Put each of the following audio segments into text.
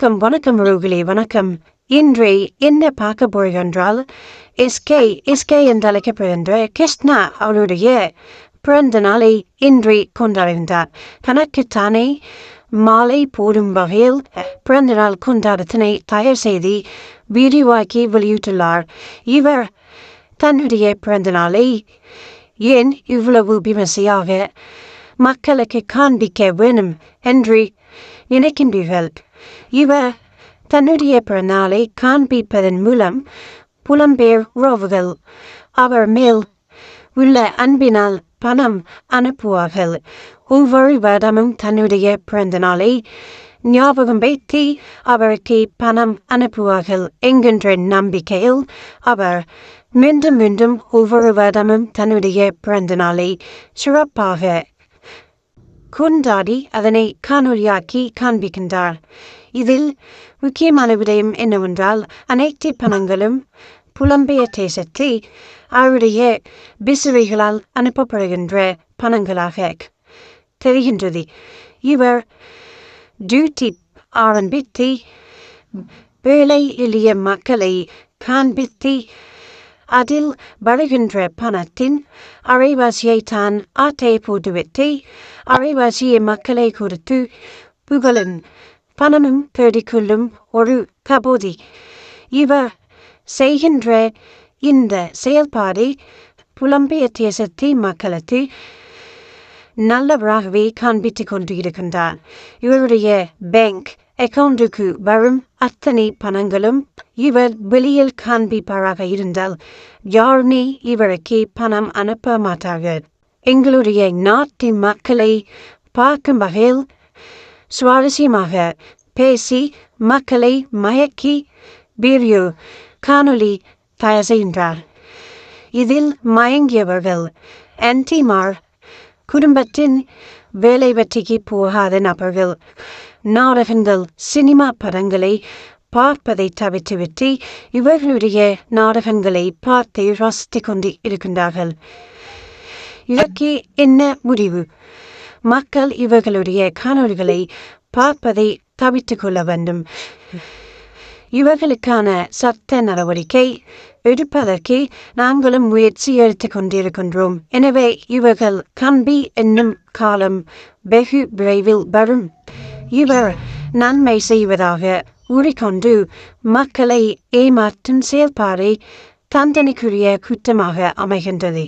வணக்கம் ரோகிலி, வணக்கம். இன்று என்ன பார்க்க போகின்றால், எஸ்கே என்று அழைக்கப்படுகின்ற கிருஷ்ணா அவருடைய பிறந்த நாளை இன்று கொண்டாடுகின்றார். தனக்குத்தானே மாலை போடும் வகையில் பிறந்த நாள் கொண்டாடத்தினை தயார் செய்து வீடியோவாக்கி வெளியிட்டுள்ளார். இவர் தன்னுடைய பிறந்த நாளை ஏன் இவ்வளவு விமர்சையாக மக்களுக்கு காண்பிக்க வேணும் என்று நினைக்கின்றீர்கள்? இவர் தன்னுடைய பிறநாளை காண்பிப்பதன் மூலம் புலம்பெயர் உறவுகள் அவர் மேல் உள்ள அன்பினால் பணம் அனுப்புவார்கள். ஒவ்வொரு வருடமும் தன்னுடைய பிறந்த நாளை ஞாபகம் வைத்து அவருக்கு பணம் அனுப்புவார்கள் என்கின்ற நம்பிக்கையில் அவர் மீண்டும் மீண்டும் ஒவ்வொரு வருடமும் தன்னுடைய பிறந்த நாளை சிறப்பாக கொண்டாடி அதனை காணொலியாக்கி காண்பிக்கின்றார். இதில் முக்கியமான விடயம் என்னவென்றால், அனைத்து பணங்களும் புலம்பெயர் தேசத்தில் அவருடைய பிசுவைகளால் அனுப்பப்படுகின்ற பணங்களாக தெரிகின்றது. இவர் டியூட்டி ஆரம்பித்து வேலை எளிய மக்களை காண்பித்து அதில் வருகின்ற பணத்தின் அரைவாசியை தான் ஆட்டை போட்டுவிட்டு அரைவாசியை மக்களை கொடுத்து புகழும் பணமும் தேடிக்கொள்ளும் ஒரு கபோதி. இவர் செய்கின்ற இந்த செயல்பாடு புலம்பெயர் தேசத்து மக்களுக்கு நல்லவராகவே காண்பித்துக் கொண்டு இருக்கின்றார். இவருடைய பேங்க் அக்கவுண்டுக்கு வரும் அத்தனை பணங்களும் இவர் வெளியில் காண்பிப்பாராக இருந்தால் யாருமே இவருக்கு பணம் அனுப்ப மாட்டார்கள். எங்களுடைய நாட்டு மக்களை பார்க்கும் வகையில் சுவாரஸ்யமாக பேசி மக்களை மயக்கி வீடியோ காணொலி தயார் செய்கின்றார். இதில் மயங்கியவர்கள் ஆன்டிமார், குடும்பத்தின் வேலை வெற்றிக்கு போகாத நபர்கள், நாடகங்கள், சினிமா படங்களை பார்ப்பதை தவிர்த்துவிட்டு இவர்களுடைய நாடகங்களை பார்த்து ரசித்துக் கொண்டு இருக்கின்றார்கள். இதற்கு என்ன முடிவு? மக்கள் இவர்களுடைய காணொலிகளை பார்ப்பதை தவிர்த்துக் கொள்ள வேண்டும். இவர்களுக்கான சட்ட நடவடிக்கை எடுப்பதற்கு நாங்களும் முயற்சி எடுத்துக் கொண்டிருக்கின்றோம். எனவே இவர்கள் கம்பி என்னும் காலம் வெகு விரைவில் வரும். இவர் நன்மை செய்வதாக ஊறிக்கொண்டு மக்களை ஏமாற்றும் செயல்பாடு தண்டனைக்குரிய குற்றமாக அமைகின்றது.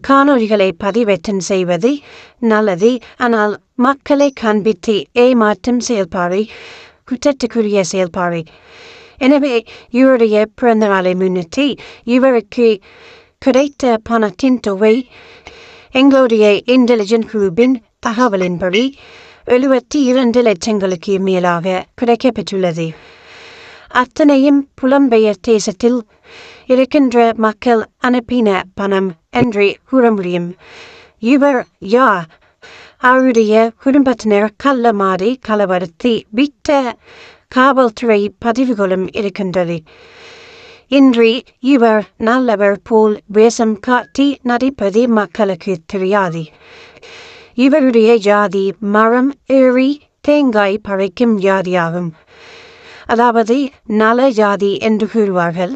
காணொலிகளை பதிவேற்றம் செய்வது நல்லது, ஆனால் மக்களை காண்பித்து ஏமாற்றும் செயல்பாடு குற்றத்துக்குரிய செயல்பாடு. எனவே இவருடைய பிறந்த நாளை முன்னிட்டு இவருக்கு கிடைத்த பணத்தின் தொகை எங்களுடைய இன்டெலிஜென்ட் குரூப்பின் தகவலின்படி 72 லட்சங்களுக்கு மேலாக கிடைக்கப்பெற்றுள்ளது. அத்தனையும் புலம்பெயர் தேசத்தில் இருக்கின்ற மக்கள் அனுப்பின பணம் என்று கூற முடியும். இவர் யார்? அவருடைய குடும்பத்தினர் கள்ளமாடி களவடுத்தி விட்ட காவல்துறை பதிவுகளும் இருக்கின்றது. இன்று இவர் நல்லவர் போல் வேஷம் காட்டி நடிப்பது மக்களுக்கு தெரியாது. இவருடைய ஜாதி மரம் ஏறி தேங்காய் பறிக்கும் ஜாதியாகும். அதாவது நல்ல ஜாதி என்று கூறுவார்கள்.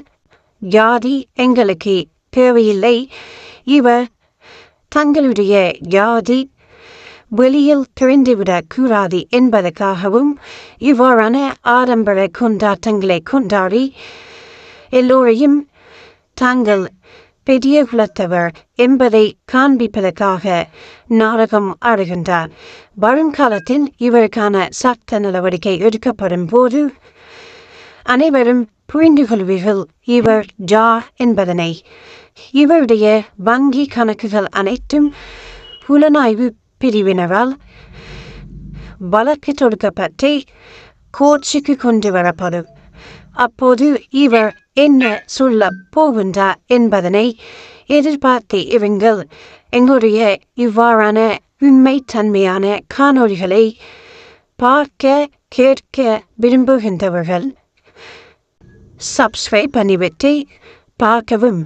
ஜாதி எங்களுக்கு தேவையில்லை. இவர் தங்களுடைய ஜாதி வெளியில் தெரிந்துவிடக் கூடாது என்பதற்காகவும் இவ்வாறான ஆடம்பர கொண்டாட்டங்களை கொண்டாடி எல்லோரையும் தாங்கள் பெரிய குலத்தவர் என்பதை காண்பிப்பதற்காக நாடகம் ஆடுகின்றார். வருங்காலத்தில் இவருக்கான சட்ட நடவடிக்கை எடுக்கப்படும் போது அனைவரும் புரிந்து கொள்வீர்கள் இவர் யார் என்பதனை. இவருடைய வங்கி கணக்குகள் அனைத்தும் புலனாய்வு பிரிவினரால் வழக்கு தொடுக்கப்பட்டு கோர்ட்ஸுக்கு கொண்டு வரப்படும். அப்போது இவர் என்ன சொல்ல போகின்றார் என்பதனை எதிர்பார்த்து இருங்கள். எங்களுடைய இவ்வாறான உண்மைத்தன்மையான காணொலிகளை பார்க்க கேட்க விரும்புகின்றவர்கள் சப்ஸ்கிரைப் பண்ணிவிட்டு பார்க்கவும்.